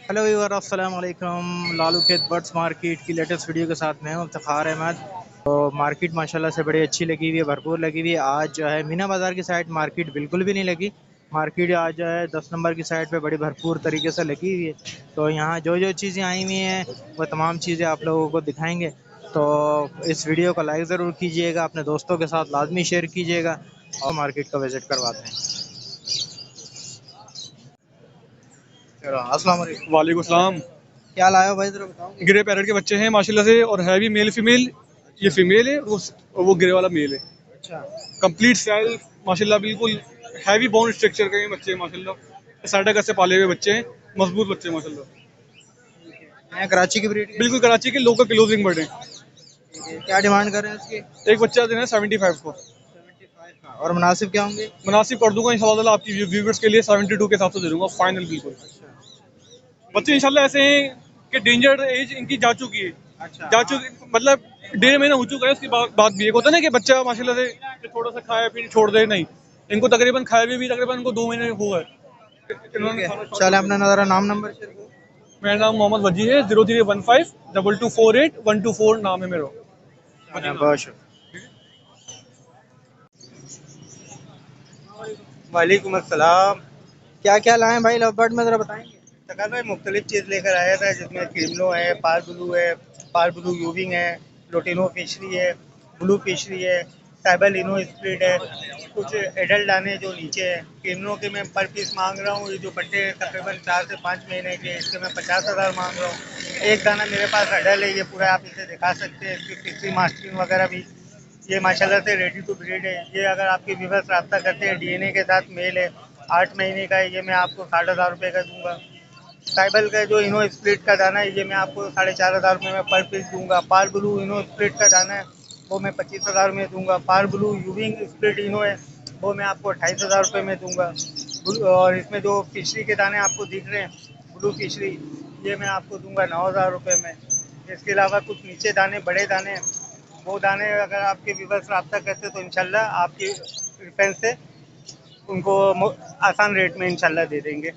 Hello viewer, अस्सलाम वालेकुम। लालू खेत बर्ड्स मार्केट की लेटेस्ट वीडियो के साथ मैं हूं इफ्तिखार अहमद। तो मार्केट माशाल्लाह से बड़ी अच्छी लगी हुई है, भरपूर लगी हुई है। आज जो है मीना बाज़ार की साइड मार्केट बिल्कुल भी नहीं लगी। मार्केट आज जो है 10 नंबर की साइड पे बड़ी भरपूर तरीके से लगी हुई है। तो यहाँ जो जो चीज़ें आई हुई हैं वो तमाम चीज़ें आप लोगों को दिखाएंगे। तो इस वीडियो को लाइक ज़रूर कीजिएगा, अपने दोस्तों के साथ लाजमी शेयर कीजिएगा और मार्केट का विज़िट करवाते हैं। चलो, अस्सलाम वालेकुम। वालेकुम सलाम। क्या लाए हो भाई, ज़रा बताओगे? ग्रे पैरेट के बच्चे हैं माशाल्लाह से, और है भी मेल फीमेल। ये अच्छा। फीमेल है, वो ग्रे वाला मेल है। अच्छा। कंप्लीट सेल माशाल्लाह, बिल्कुल हैवी बोन स्ट्रक्चर के ये बच्चे हैं माशाल्लाह। साइडा से पाले हुए बच्चे हैं, मजबूत बच्चे हैं माशाल्लाह। मैं कराची की ब्रीड के। बिल्कुल कराची के लोकल क्लोजिंग बर्ड हैं। ठीक है, क्या डिमांड कर रहे हैं उसकी? एक बच्चा देना है 75 को। 75 का, और मुनासिब क्या होंगे? मुनासिब कर दूंगा इंशाल्लाह, आपकी व्यूवर्स के लिए 72 के हिसाब से दे दूंगा फाइनल बिल्कुल। अच्छा। ठीक बच्चे है। इंशाल्लाह ऐसे हैं कि डेंजर एज इनकी जा चुकी है। अच्छा, जा हाँ। चुकी मतलब 1.5 महीना हो चुका है, उसकी बात भी एक होता है ना कि बच्चा माशाल्लाह से कि थोड़ा सा खाया फिर छोड़ दे, नहीं। इनको तकरीबन खाए भी तकरीबन इनको 2 महीने हुआ है, ठीक इन्होंने है, खाना स्टार्ट चले कर अपना दिया। ज़रा नाम नंबर शेयर करो। मेरा नाम मोहम्मद वजी है, 03152248 124 नाम है मेरा। चलें, वजी नाम बहुत है। शुक्रिया। वालेकुम अस्सलाम। क्या क्या लाए भाई लव बर्ड में, ज़रा बताएंगे? सकाल भाई मुख्तलिफ चीज़ लेकर आया था, जिसमें क्रिमलो है, पार ब्लू यूविंग है, लोटिनो फिशरी है, ब्लू फिशरी है, साइबर लिनो स्प्लिट है, कुछ एडल्ट दाने जो नीचे है। क्रिमलो के मैं पर पीस मांग रहा हूँ, ये जो बट्टे हैं तकरीबन 4 से 5 महीने के, इसके मैं 50,000 मांग रहा हूँ। एक दाना मेरे पास अडल है, ये पूरा आप इसे दिखा सकते हैं, इसकी फिशरी मास्टरिंग वगैरह भी। ये माशाल्लाह से रेडी टू ब्रीड है। ये अगर आपके व्यूवर्स रब्ता करते हैं, डीएनए के साथ मेल है, 8 महीने का है, ये मैं आपको 60,000 रुपये का दूंगा। ट्राइबल का जो इनो स्प्लिट का दाना है, ये मैं आपको 4,500 रुपये में पर पीस दूंगा। पार ब्लू इनो स्प्लिट का दाना है, वो मैं 25,000 में दूंगा। पार ब्लू यूविंग स्प्लिट इनो है, वो मैं आपको 28,000 रुपये में दूंगा। और इसमें जो फिशरी के दाने आपको दिख रहे हैं, ब्लू फिशरी, ये मैं आपको दूंगा 9,000 रुपये में। इसके अलावा कुछ नीचे दाने, बड़े दाने हैं, वो दाने अगर आपके व्यूवर्स रब्ता करते तो इंशाल्लाह आपकी प्रेफरेंस से उनको आसान रेट में इंशाल्लाह दे देंगे।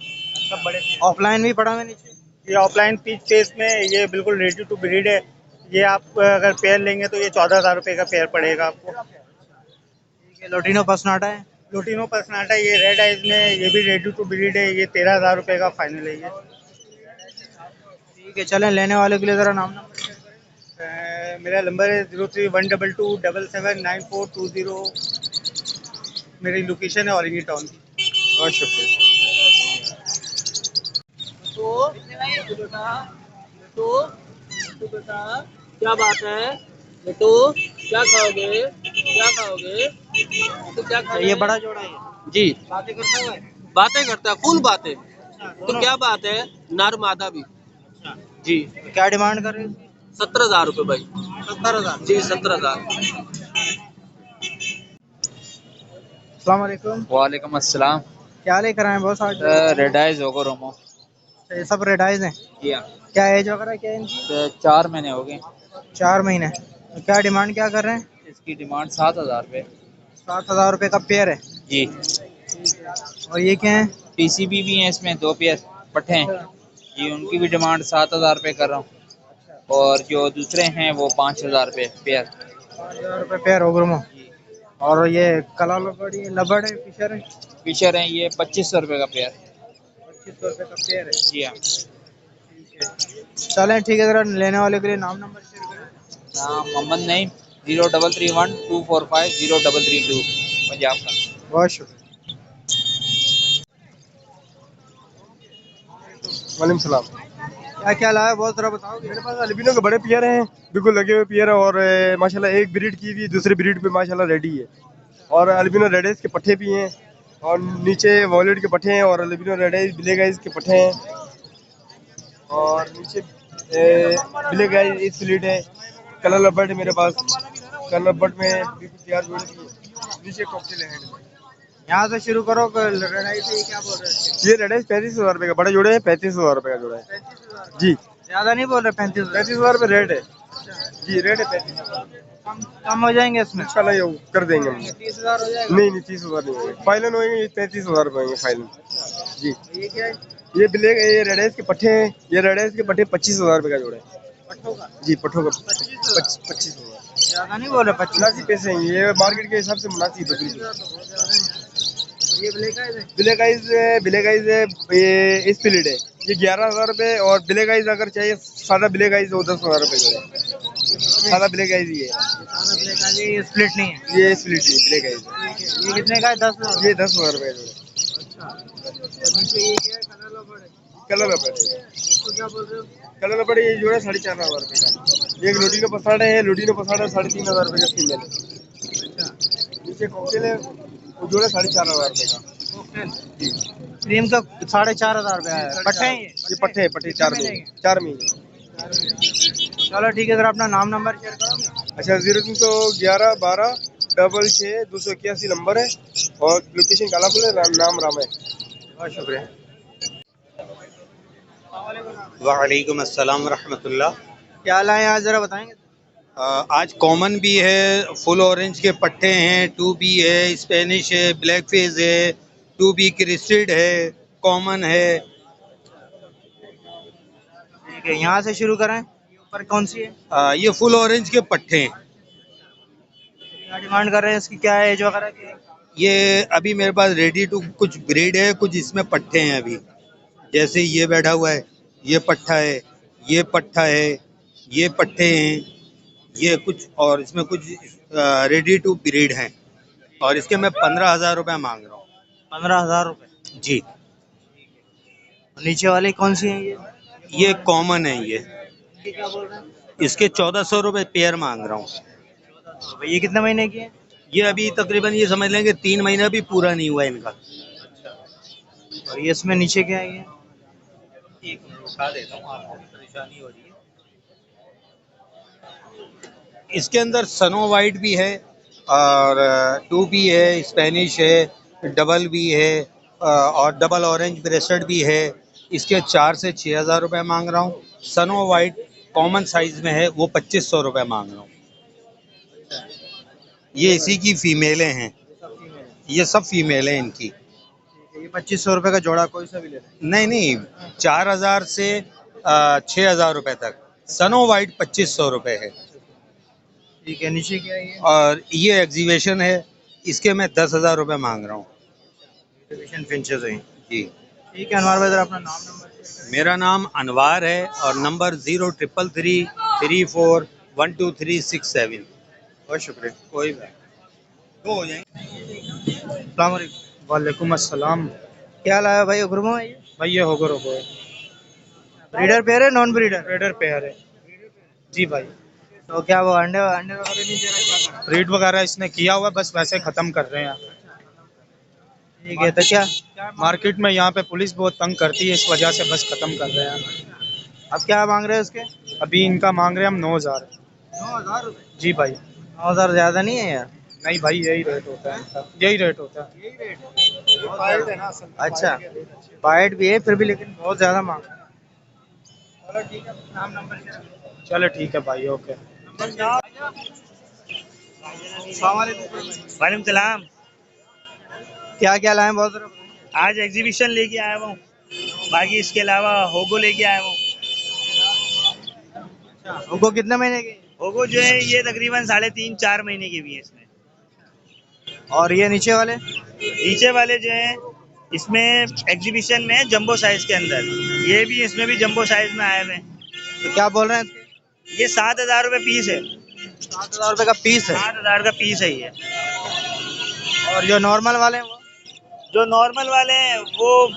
सब बड़े पीस। ऑफलाइन भी पड़ा हुआ है नीचे। ये ऑफलाइन पीच फेस में ये बिल्कुल रेडी टू ब्रीड है। ये आप अगर पेयर लेंगे तो ये 14,000 रुपये का पेयर पड़ेगा आपको। ठीक है, लोटिनो पसनाटा है। लुटिनो पर्सनाटा ये रेड आइज में, ये भी रेडी टू ब्रीड है, ये 13,000 रुपये का फाइनल है ये। ठीक है, चलें, लेने वाले के लिए ज़रा नाम नंबर शेयर करें। मेरा नंबर है 0312279420। मेरी लोकेशन है औरंगी टाउन की। बहुत शुक्रिया। तो तो बेटा तो तो बेटा क्या बात है बेटू, क्या खाओगे क्या खाओगे तो क्या अच्छा, खाना ये है? बड़ा जोड़ा है ये। जी, बातें करता हुआ है। बातें करता है, फुल बातें। अच्छा, तो दोनों। क्या बात है, नर मादा भी। अच्छा, जी, तो क्या डिमांड कर रहे हैं इसकी? 17,000 रुपये भाई। 70,000। जी, 17,000। अस्सलाम वालेकुम। वालेकुम अस्सलाम। क्या लेकर आए बॉस आज? रेड आइज होगो रोमो। अच्छा, ये सब रेड आइज हैं। जी हाँ। क्या एज वगैरह क्या है इनकी? 4 महीने हो गए। 4 महीने। तो क्या डिमांड क्या कर रहे हैं? इसकी डिमांड 7,000 रुपये। 7,000 रुपये का पेयर है। जी। और ये क्या है? पीसीबी भी हैं इसमें, 2 पेयर पट्ठे हैं। जी, उनकी भी डिमांड 7,000 रुपये कर रहा हूँ। और जो दूसरे हैं वो 5,000 रुपये पेयर। 5,000 रुपये पेयर होगा। जी। और ये कला लबड़ी लबड़ है, फिशर है। फिशर हैं, ये 2,500 रुपये का पेयर। 2500 रुपये का पेयर है। जी हाँ। ठीक है, चलें, ठीक है, ज़रा लेने वाले के लिए नाम नंबर शेयर करें। नाम मोहम्मद नईम, 033124503332, पंजाब का। बहुत शुक्रिया। वालेकुम सलाम। क्या क्या लाया, बहुत ज़रा बताओगे? मेरे पास अल्बिनो के बड़े पेयर हैं, बिल्कुल लगे हुए पेयर हैं, और माशाल्लाह एक ब्रीड की भी दूसरी ब्रीड पे माशाल्लाह रेडी है। और अल्बिनो रेडेस के पट्ठे भी हैं, और नीचे वॉलेट के पट्ठे हैं, और अल्बिनो रेडेस ब्लैक आइज के पट्ठे हैं, और नीचे ब्लैक आइज स्प्लिट है। कलर लबर्ड है मेरे पास, कलर लबर्ड में बिल्कुल तैयार जोड़ी भी है। नीचे कॉकटेल है हैंड में। यहाँ से शुरू करो, लड़ाई से क्या बोल रहे हैं? ये रेडेस 35,000 रुपये का बड़े जोड़े हैं, 35,000 रुपये का जोड़ा है। 35,000। जी, ज़्यादा नहीं बोल रहे? 35,000। 35,000 रुपये रेट है। जी, रेट है 35,000। कम कम हो जाएंगे इसमें? इंशाल्लाह ये कर देंगे हम। 30,000 हो जाएगा। नहीं नहीं, 30,000 नहीं होंगे, फाइनल होंगे 35,000 रुपये होंगे फाइनल। जी। ये क्या है? ये ब्लैक, ये रेडेस के पट्टे हैं। ये रेडेस के पट्टे 25,000 रुपये का जोड़ा है। पट्टों का जी, पट्ठों का 25,000 25,000। ज्यादा नहीं बोल रहे 25? मुनासिब पैसे हैं ये, मार्केट के हिसाब से मुनासिब है बिल्कुल। 25,000 तो बहुत ज्यादा है। ये ब्लैक आइज है? ब्लैक आइज है, ये स्प्लिट है। ये 11,000 रुपये। और ब्लैक आइज अगर चाहिए सादा ब्लैक आइज वो 10,000 रुपये जोड़ा है। सादा ब्लैक आइज ही है। ये सादा ब्लैक आइज है, ये स्प्लिट नहीं है? ये स्प्लिट है ब्लैक आइज। ठीक है, ये कितने का है? 10,000? ये 10,000 रुपये का जोड़ा है। अच्छा, और नीचे ये क्या है? कलर लपड़ है? कलर लपेट है। इसको क्या बोल रहे हो? कलर लपेट ये जोड़ा 4,500 रुपये का। एक लुटीनो पसाड़ा है, लुटीनो पसाड़ा 3,500 रुपये का फीमेल है। अच्छा, नीचे कॉकटेल है, वो जोड़ा 4,500 रुपये का। कॉकटेल क्रीम का 4,500 रुपया है। पट्टे हैं ये पट्टे है, पट्टे 4 महीने। 4 महीने। चलो ठीक है, सर अपना नाम नंबर शेयर करोगे? अच्छा, 0311 12 66 281 नंबर है। और लोकेशन कालापुल है, नाम राम है। बहुत शुक्रिया। वालेकुम अस्सलाम रहमतुल्लाह। क्या लाए आज जरा बताएंगे? आज कॉमन भी है, फुल ऑरेंज के पट्टे हैं, 2B है, स्पेनिश है, ब्लैक फेज है, 2B क्रिस्टेड है, कॉमन है। ठीक है, यहाँ से शुरू करें। ये ऊपर कौन सी है? ये फुल ऑरेंज के पट्टे हैं। क्या डिमांड कर रहे हैं इसकी? क्या एज वगैरह की? ये अभी मेरे पास रेडी टू कुछ ब्रीड है, कुछ इसमें पट्टे हैं अभी। जैसे ये बैठा हुआ है, ये पट्टा है, ये पट्टा है, ये पट्टे हैं, ये कुछ, और इसमें कुछ रेडी टू ब्रीड हैं। और इसके मैं 15,000 रुपये मांग रहा हूँ। 15,000 रुपये? जी। नीचे वाली कौन सी है ये कॉमन है। ये क्या बोल रहे हैं? इसके 1,400 रुपये पेयर मांग रहा हूँ। तो ये कितने महीने की है? ये अभी तकरीबन ये समझ लेंगे 3 महीना भी पूरा नहीं हुआ इनका। और ये इसमें नीचे क्या है? ये एक मिनट उठा देता हूँ, आपको भी परेशानी हो रही है। इसके अंदर सनो वाइट भी है, और 2B है, स्पेनिश है, डबल भी है, और डबल ऑरेंज ब्रेस्टेड भी है। इसके 4 से 6,000 रुपये मांग रहा हूँ। सनो वाइट कॉमन साइज में है, वो 2,500 रुपये मांग रहा हूँ। ये इसी की फीमेलें हैं, ये सब फीमेल हैं इनकी। ये 2,500 रुपये का जोड़ा कोई सा भी ले लें? नहीं नहीं, 4,000 से 6,000 रुपये तक। सनो वाइट 2,500 रुपये है। ठीक है, नीचे क्या है? ये और ये एग्जीबिशन है, इसके मैं 10,000 रुपये मांग रहा हूँ। डिवीजन फिंचेस हैं। जी। ठीक है अनवर भाई, जरा अपना नाम नंबर शेयर करें। मेरा नाम अनवार है और नंबर 0333 34 12367। बहुत शुक्रिया। कोई बात दो हो जाएंगे। अस्सलाम वालेकुम। वालेकुम अस्सलाम। क्या लाया भाई उग्रमा है? ये भाई ये होगो रोगो है, ब्रीडर पेयर है नॉन ब्रीडर? ब्रीडर पेयर है। जी भाई, तो क्या वो अंडे अंडे वगैरह नहीं दे रहा? क्या कर रहा ब्रीड वगैरह इसने किया हुआ है, बस वैसे ख़त्म कर रहे हैं। है? ठीक है, तो क्या मार्केट में यहाँ पे पुलिस बहुत तंग करती है, इस वजह से बस ख़त्म कर रहे हैं। अब क्या मांग रहे हैं उसके? अभी इनका मांग रहे हैं हम 9,000। 9,000 रुपये? जी भाई। 9,000 ज़्यादा नहीं है यार? नहीं भाई, यही रेट होता है इनका, यही रेट होता है। यही रेट है? अच्छा, बाइट भी है फिर भी, लेकिन बहुत ज़्यादा मांग रहे हैं। चलो ठीक है, नाम नंबर शेयर करो। चलो ठीक है भाई, ओके। वालेकुम सलाम। क्या क्या लाए बहुत जरा बताएं। आज एग्जीबिशन लेके आया हूँ, बाकी इसके अलावा होगो लेके आया हूँ। उनको कितने महीने के? होगो जो है ये तकरीबन 3.5-4 महीने की भी है इसमें। और ये नीचे वाले? नीचे वाले जो है इसमें एग्जीबिशन में है जंबो साइज के अंदर, ये भी इसमें भी जंबो साइज में आए हुए हैं। तो क्या बोल रहे हैं इसके? ये 7,000 रुपये पीस है। 7,000 रुपये का पीस है? 7,000 का पीस है ये। और जो नॉर्मल वाले हैं वो? जो नॉर्मल वाले हैं वो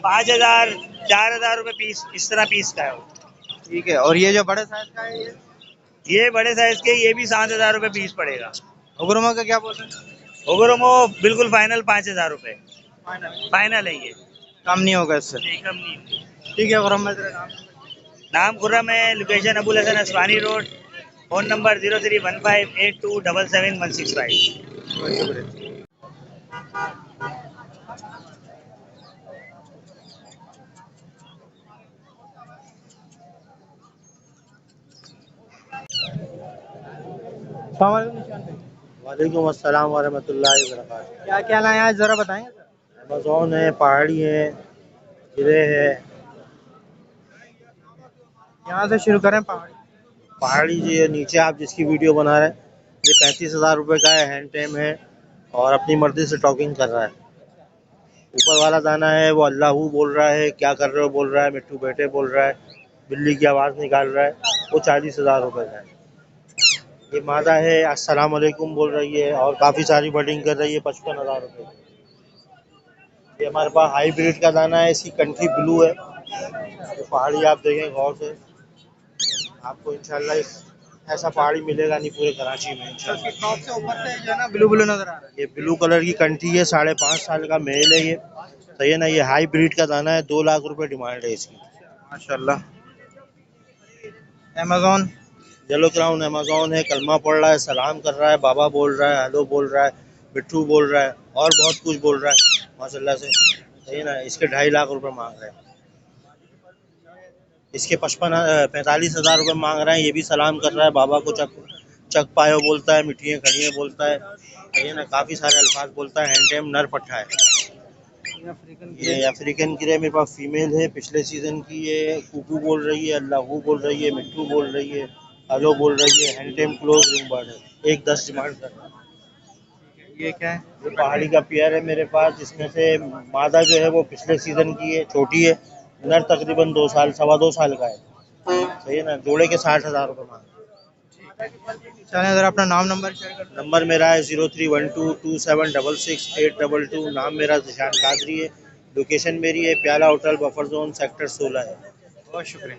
5,000-4,000 रुपये पीस, इस तरह पीस का है वो। ठीक है, और ये जो बड़े साइज का है ये बड़े साइज के, ये भी 7,000 रुपये पीस पड़ेगा। उग्रमा का क्या बोल रहे हैं? ओगरोमो बिल्कुल फाइनल 5,000 रुपये फाइनल है ये, कम नहीं होगा इससे? नहीं कम नहीं। ठीक है उग्रमा, तेरा नाम? नाम खुर्रम है, location Abul Hasan Aswani road, phone number 031582771665। वालेकुम अस्सलाम वरहमतुल्लाहि वबरकातुहू। क्या क्या लाए आज जरा बताएंगे सर? अमेज़ॉन है, पहाड़ी है, गिरे है। यहाँ से शुरू करें पहाड़ी। पहाड़ी जी ये नीचे आप जिसकी वीडियो बना रहे हैं, ये 35,000 रुपये का है, हैंड टेम है और अपनी मर्जी से टॉकिंग कर रहा है। ऊपर वाला दाना है वो अल्लाहू बोल रहा है, क्या कर रहे हो बोल रहा है, मिट्टू बेटे बोल रहा है, बिल्ली की आवाज़ निकाल रहा है, वो 40,000 रुपये का है। ये मादा है अस्सलाम वालेकुम बोल रही है और काफ़ी सारी बर्डिंग कर रही है, 55,000 रुपये की। ये हमारे पास हाईब्रिड का दाना है, इसकी कंट्री ब्लू है। तो पहाड़ी आप देखें गौर से, आपको इंशाल्लाह ऐसा पहाड़ी मिलेगा नहीं पूरे कराची में इंशाल्लाह। टॉप से ऊपर से जो है ना ब्लू ब्लू नजर आ रहा है। ये ब्लू कलर की कंट्री है, 5.5 साल का मेल है ये। सही है ना, ये हाई ब्रीड का दाना है, 2 लाख रुपए डिमांड है इसकी। माशाल्लाह। अमेज़न। येलो क्राउन अमेज़न है, कलमा पढ़ रहा है, सलाम कर रहा है, बाबा बोल रहा है, हेलो बोल रहा है, बिट्टू बोल रहा है और बहुत कुछ बोल रहा है माशाल्लाह से। सही है ना, इसके 2.5 लाख रुपए मांग रहे हैं। इसके 45,000 रुपये मांग रहे हैं। ये भी सलाम कर रहा है, बाबा को चक चक पायो बोलता है, मिट्टियाँ खड़ियाँ बोलता है। सही है ना, काफ़ी सारे अल्फाज बोलता है। हैंड टेम नर पट्ठा है। ये अफ्रीकन ग्रे मेरे पास फीमेल है, पिछले सीजन की। ये कुकू बोल रही है, अल्लाहू बोल रही है, मिट्टू बोल रही है, हेलो बोल रही है। हैंड टेम क्लोज रिंग बर्ड है, 1.10 डिमांड कर रहा है। ये क्या है? ये पहाड़ी का पेयर है मेरे पास, जिसमें से मादा जो है वो पिछले सीजन की है, छोटी है। नर तकरीबन 2 साल 2.25 साल का है। सही है ना, जोड़े के 60,000 रुपये मांग। चलें ज़रा अपना नाम नंबर शेयर कर दें। नंबर मेरा है 03122766 822। नाम मेरा ज़िशान कादरी है। लोकेशन मेरी है प्याला होटल, बफर जोन, सेक्टर 16 है। बहुत शुक्रिया।